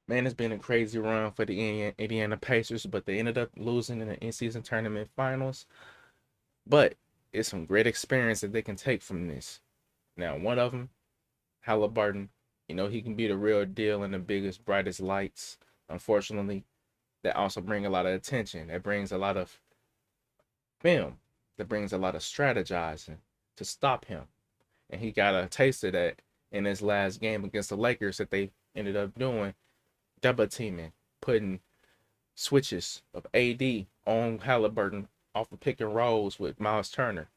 Man, it's been a crazy run for the Indiana Pacers, but they ended up losing in the in-season tournament finals. But it's some great experience that they can take from this. Now, one of them, Haliburton, he can be the real deal and the biggest, brightest lights. Unfortunately, that also bring a lot of attention. That brings a lot of film. That brings a lot of strategizing to stop him. And he got a taste of that in his last game against the Lakers that they ended up doing, double teaming, putting switches of AD on Haliburton off of pick and rolls with Miles Turner,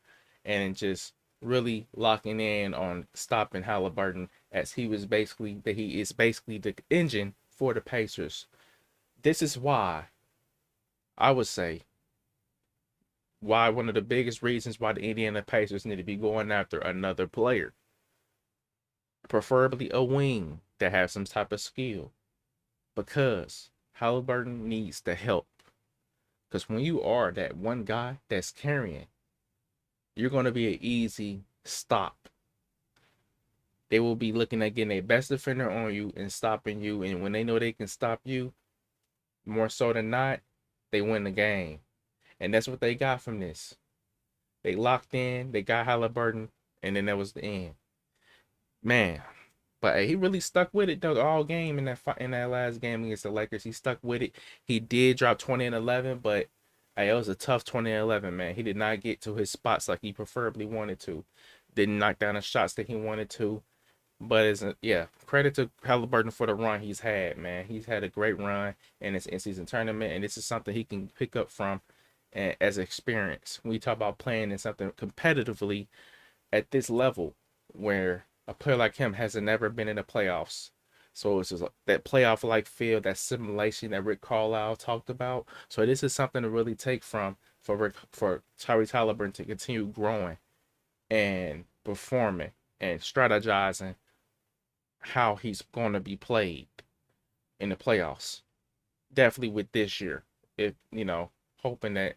and just really locking in on stopping Haliburton as he is basically the engine for the Pacers. This is why I would say why one of the biggest reasons why the Indiana Pacers need to be going after another player, preferably a wing that has some type of skill, because Haliburton needs the help. Because when you are that one guy that's carrying, you're going to be an easy stop. They will be looking at getting a best defender on you and stopping you. And when they know they can stop you, more so than not, they win the game. And that's what they got from this. They locked in, they got Haliburton, and then that was the end. Man, but hey, he really stuck with it though all game in that last game against the Lakers. He stuck with it. He did drop 20 and 11, but hey, it was a tough 20 and 11, man. He did not get to his spots like he preferably wanted to. Didn't knock down the shots that he wanted to. But yeah, credit to Haliburton for the run he's had, man. He's had a great run in this in-season tournament, and this is something he can pick up from as experience. When we talk about playing in something competitively at this level, where a player like him hasn't never been in the playoffs. So it's just that playoff like feel, that simulation that Rick Carlisle talked about. So this is something to really take from for Tyrese Haliburton to continue growing and performing and strategizing how he's going to be played in the playoffs. Definitely with this year, if hoping that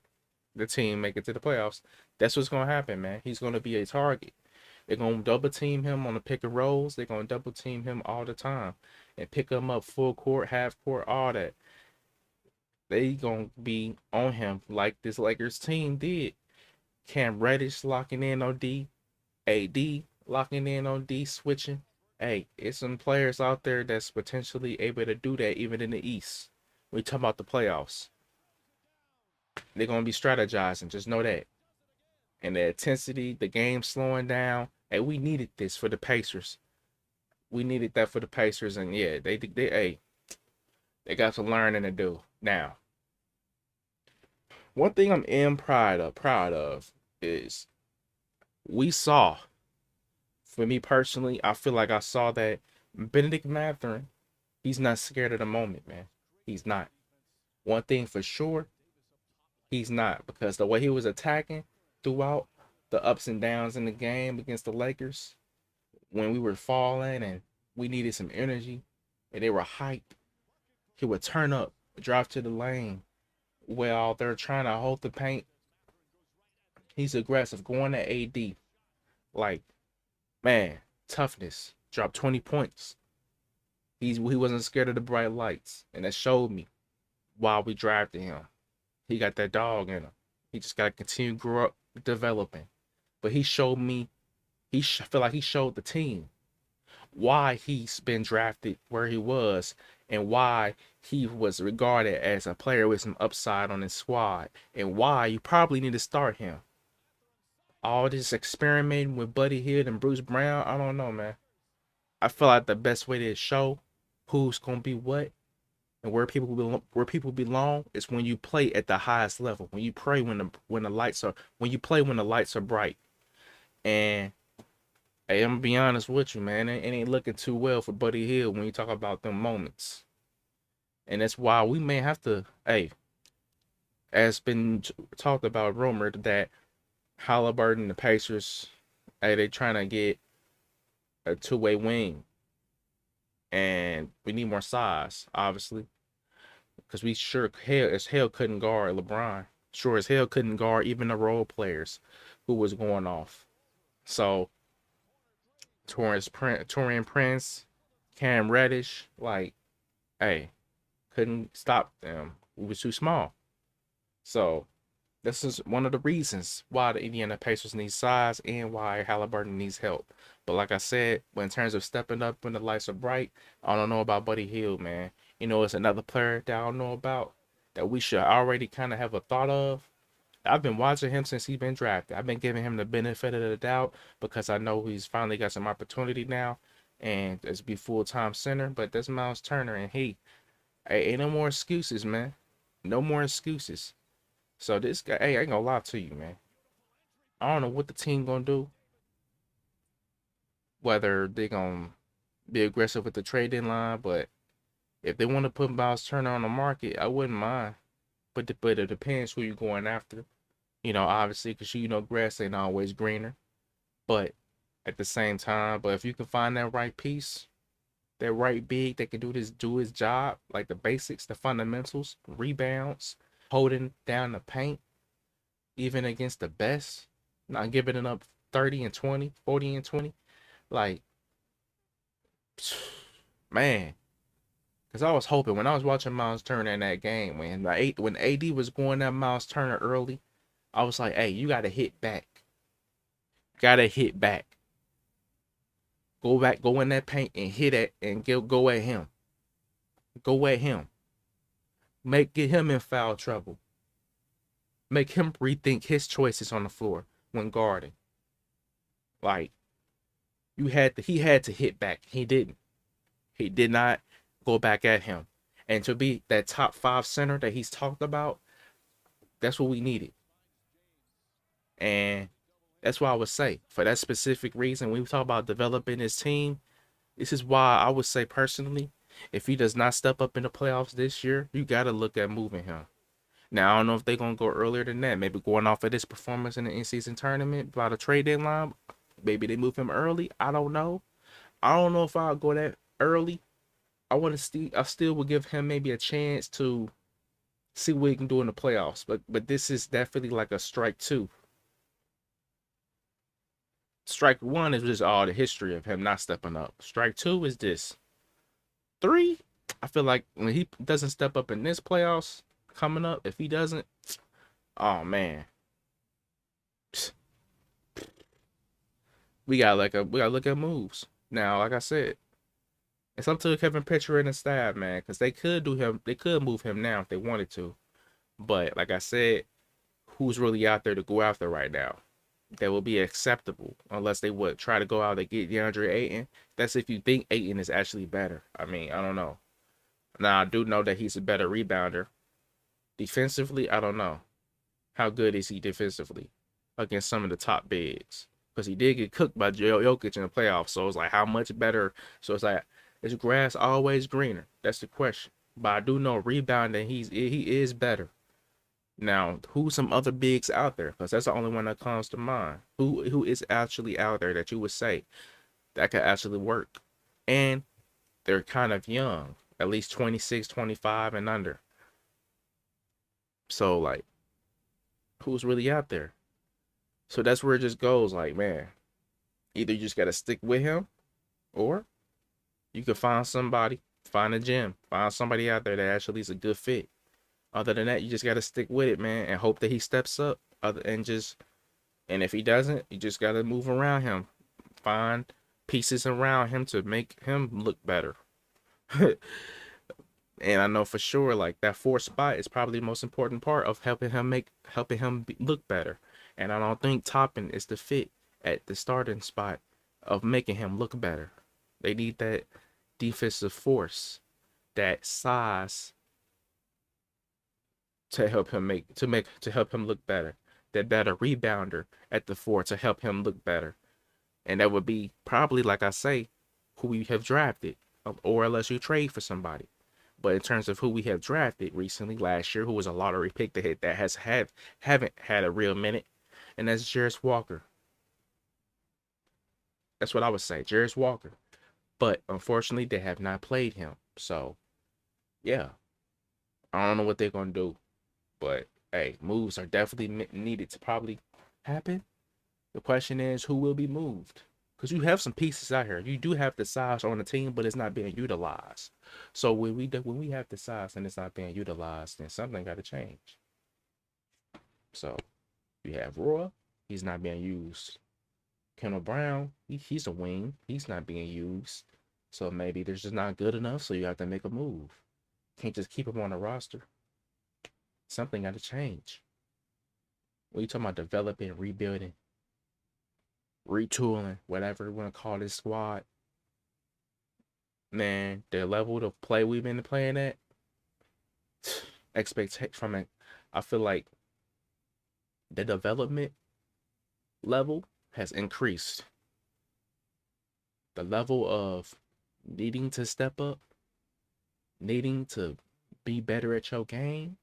the team make it to the playoffs. That's what's going to happen, man. He's going to be a target. They're going to double team him on the pick and rolls. They're going to double team him all the time and pick him up full court, half court, all that. They going to be on him like this Lakers team did. Cam Reddish locking in on D, AD locking in on D, switching. Hey, it's some players out there that's potentially able to do that even in the East. We talk about the playoffs. They're going to be strategizing. Just know that. And the intensity, the game slowing down. Hey, we needed this for the Pacers. We needed that for the Pacers, and yeah, they got some learning to do. Now, one thing I'm proud of is we saw. For me personally, I feel like I saw that Benedict Mathurin, he's not scared of the moment, man. He's not. One thing for sure, he's not, because the way he was attacking throughout the ups and downs in the game against the Lakers, when we were falling and we needed some energy and they were hyped, he would turn up, drive to the lane while they're trying to hold the paint. He's aggressive, going to AD. Like, man, toughness. Dropped 20 points. He wasn't scared of the bright lights. And that showed me why we drafted him. He got that dog in him. He just got to continue grow up, developing. But he showed me, I feel like he showed the team why he's been drafted where he was and why he was regarded as a player with some upside on his squad and why you probably need to start him. All this experimenting with Buddy Hield and Bruce Brown, I don't know, man. I feel like the best way to show who's gonna be what and where people belong is when you play at the highest level. When you play when you play when the lights are bright. And hey, I'm gonna be honest with you, man. It ain't looking too well for Buddy Hield when you talk about them moments. And that's why we may have to, hey, as been talked about, rumored that Haliburton, the Pacers, hey, they trying to get a two-way wing. And we need more size, obviously. Because we sure as hell couldn't guard LeBron. Sure as hell couldn't guard even the role players who was going off. So Taurean Prince, Cam Reddish, like hey, couldn't stop them. We was too small. So this is one of the reasons why the Indiana Pacers need size and why Haliburton needs help. But like I said, when in terms of stepping up when the lights are bright, I don't know about Buddy Hield, man. It's another player that I don't know about that we should already kind of have a thought of. I've been watching him since he's been drafted. I've been giving him the benefit of the doubt because I know he's finally got some opportunity now and it's be full-time center. But that's Miles Turner, and hey, ain't no more excuses, man. No more excuses. So this guy, hey, I ain't gonna lie to you, man. I don't know what the team gonna do. Whether they gonna be aggressive with the trading line, but if they want to put Miles Turner on the market, I wouldn't mind. But it depends who you're going after. Obviously, because grass ain't always greener. But at the same time, but if you can find that right piece, that right big that can do his job, like the basics, the fundamentals, rebounds, holding down the paint, even against the best, not giving it up 30 and 20, 40 and 20. Like, man, because I was hoping when I was watching Miles Turner in that game, when AD was going at Miles Turner early, I was like, hey, you got to hit back. Got to hit back. Go back, go in that paint and hit it and go at him. Go at him. Get him in foul trouble. Make him rethink his choices on the floor when guarding. Like, he had to hit back. He didn't. He did not go back at him. And to be that top 5 center that he's talked about, that's what we needed. And that's why I would say, for that specific reason, when we talk about developing his team, this is why I would say personally, if he does not step up in the playoffs this year, you got to look at moving him. Now, I don't know if they're going to go earlier than that. Maybe going off of this performance in the in-season tournament by the trade deadline, maybe they move him early. I don't know. I don't know if I'll go that early. I still would give him maybe a chance to see what he can do in the playoffs. But this is definitely like a strike 2. Strike 1 is just all the history of him not stepping up. Strike 2 is this. 3, I feel like when he doesn't step up in this playoffs coming up, if he doesn't, oh man, we gotta look at moves. Now, like I said, it's up to Kevin Pitcher and the staff, man, because they could move him now if they wanted to. But like I said, who's really out there to go after right now that will be acceptable unless they would try to go out and get DeAndre Ayton. That's if you think Ayton is actually better. I mean, I don't know. Now, I do know that he's a better rebounder. Defensively, I don't know. How good is he defensively against some of the top bigs? Because he did get cooked by Jokic in the playoffs. So it's like, how much better? So it's like, is grass always greener? That's the question. But I do know rebounding, he is better. Now, who's some other bigs out there? Because that's the only one that comes to mind. Who is actually out there that you would say that could actually work? And they're kind of young, at least 26, 25 and under. So, like, who's really out there? So that's where it just goes. Like, man, either you just got to stick with him or you could find somebody, find a gym, find somebody out there that actually is a good fit. Other than that, you just got to stick with it, man, and hope that he steps up. And if he doesn't, you just got to move around him. Find pieces around him to make him look better. And I know for sure, like, that 4th spot is probably the most important part of helping him look better. And I don't think Toppin is the fit at the starting spot of making him look better. They need that defensive force, that size to help him look better. That better rebounder at the 4 to help him look better. And that would be probably, like I say, who we have drafted, or unless you trade for somebody. But in terms of who we have drafted recently, last year, who was a lottery pick that haven't had a real minute, and that's Jarris Walker. That's what I would say, Jarris Walker. But unfortunately, they have not played him. So, yeah, I don't know what they're gonna do. But hey, moves are definitely needed to probably happen. The question is, who will be moved? Because you have some pieces out here. You do have the size on the team, but it's not being utilized. So when we have the size and it's not being utilized, then something got to change. So you have Roy, he's not being used. Kendall Brown, he's a wing, he's not being used. So maybe they're just not good enough. So you have to make a move. Can't just keep him on the roster. Something got to change. When you talking about developing, rebuilding, retooling, whatever you want to call this squad, man, the level of play we've been playing at, expectation from it, I feel like the development level has increased. The level of needing to step up, needing to be better at your game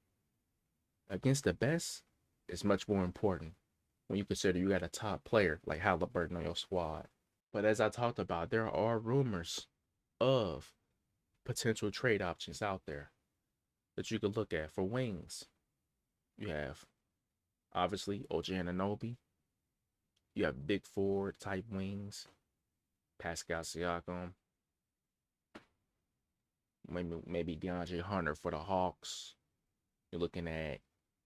against the best is much more important when you consider you got a top player like Haliburton on your squad. But as I talked about, there are rumors of potential trade options out there that you could look at for wings. You have obviously OG Anunoby. You have big forward type wings, Pascal Siakam, maybe DeAndre Hunter for the Hawks. You're looking at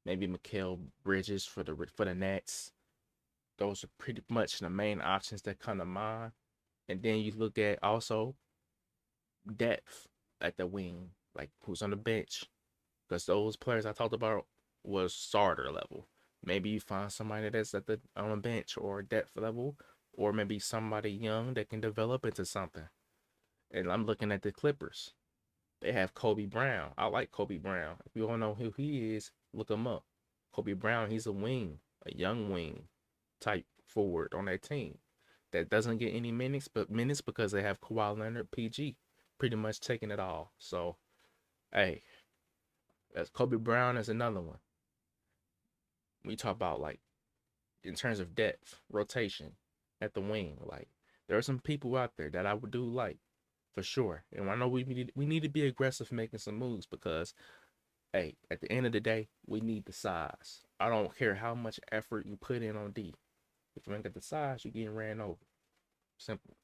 maybe Mikal Bridges for the Nets. Those are pretty much the main options that come to mind. And then you look at also depth at the wing, like who's on the bench, because those players I talked about was starter level. Maybe you find somebody that's at the on the bench or depth level, or maybe somebody young that can develop into something. And I'm looking at the Clippers. They have Kobe Brown. I like Kobe Brown. If you don't know who he is, look him up. Kobe Brown, he's a wing, a young wing type forward on that team that doesn't get any minutes, but minutes because they have Kawhi Leonard, PG, pretty much taking it all. So, hey, that's Kobe Brown is another one. We talk about like in terms of depth, rotation at the wing. Like there are some people out there that I would do like for sure. And I know we need to be aggressive making some moves because hey, at the end of the day, we need the size. I don't care how much effort you put in on D. If you ain't got the size, you're getting ran over. Simple.